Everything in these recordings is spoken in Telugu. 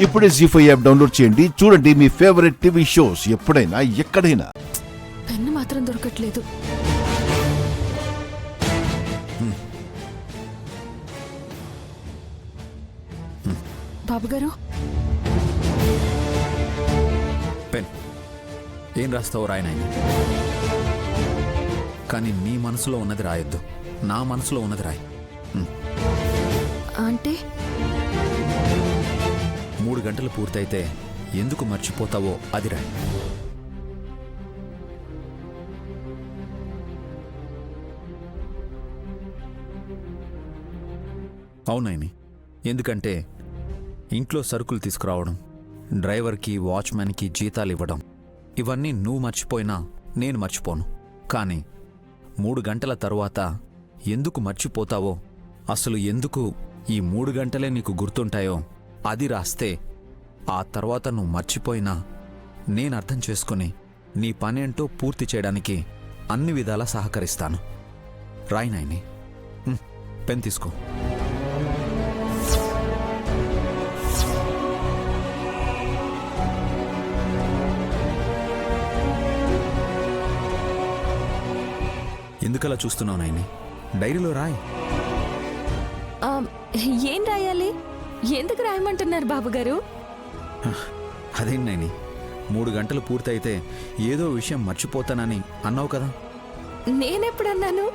ఇప్పుడే జీ5 యాప్ డౌన్లోడ్ చేయండి. చూడండి మీ ఫేవరెట్ టీవీ షోస్ ఎప్పుడైనా ఎక్కడైనా. పెన్ను మాత్రం దొరకట్లేదు. బాబుగారు, పెన్ ఏం రాస్తావు రాయనాయన, కానీ నీ మనసులో ఉన్నది రాయొద్దు, నా మనసులో ఉన్నది రాయి. అంటే 3 గంటలు పూర్తయితే ఎందుకు మర్చిపోతావో అది రాయి. అవునాయని, ఎందుకంటే ఇంట్లో సరుకులు తీసుకురావడం, డ్రైవర్కి వాచ్మెన్కి జీతాలు ఇవ్వడం, ఇవన్నీ నువ్వు మర్చిపోయినా నేను మర్చిపోను. కానీ 3 గంటల తరువాత ఎందుకు మర్చిపోతావో, అసలు ఎందుకు ఈ 3 గంటలే నీకు గుర్తుంటాయో అది రాస్తే ఆ తర్వాత నువ్వు మర్చిపోయినా నేను అర్థం చేసుకుని నీ పనేంటో పూర్తి చేయడానికి అన్ని విధాలా సహకరిస్తాను. రాయినాయని, పెన్ తీసుకో. ఎందుకలా చూస్తున్నావు నాయని? డైరీలో రాయి. ఏం రాయాలి? ఎందుకు రాయమంటున్నారు బాబుగారు? అదేంటి నాయని, 3 గంటలు పూర్తయితే ఏదో విషయం మర్చిపోతానని అన్నావు కదా. నేనెప్పుడన్నాను?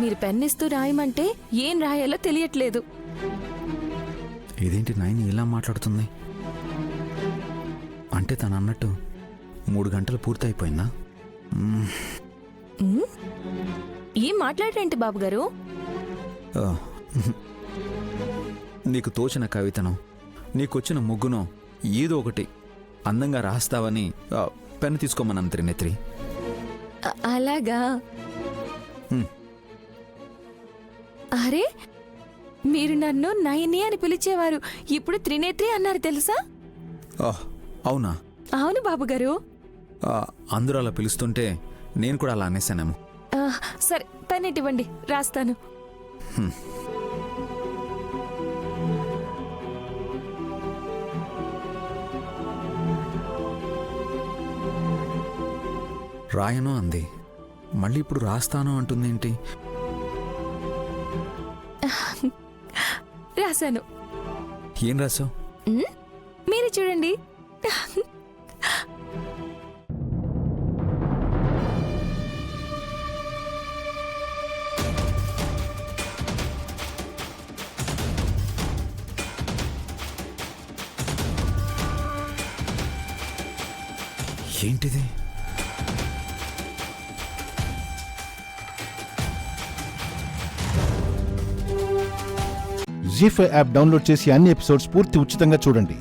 మీరు పెన్నిస్తూ రాయమంటే ఏం రాయాలో తెలియట్లేదు. ఇదేంటి నాయని ఇలా మాట్లాడుతుంది? అంటే తను అన్నట్టు 3 గంటలు పూర్తయిపోయిందా? ఏం మాట్లాడరేంటి బాబుగారు? నీకు తోచిన కవితను, నీకొచ్చిన ముగ్గును ఏదో ఒకటి అందంగా రాస్తావని పెన్ను తీసుకోమన్నాను త్రినేత్రి. అలాగా? అరే, మీరు నన్ను నయని అని పిలిచేవారు, ఇప్పుడు త్రినేత్రి అన్నారు తెలుసా? అవునా? అవును బాబుగారు. అందరూ అలా పిలుస్తుంటే నేను కూడా అలా అనేసానేమో. సరే, పెన్ ఇవ్వండి, రాస్తాను. రాయను అంది, మళ్ళీ ఇప్పుడు రాస్తాను అంటుందేంటి? రాశాను. ఏం రాసావు? మీరే చూడండి. ఏంటిది? జీ5 యాప్ డౌన్లోడ్ చేసి అన్ని ఎపిసోడ్స్ పూర్తి ఉచితంగా చూడండి.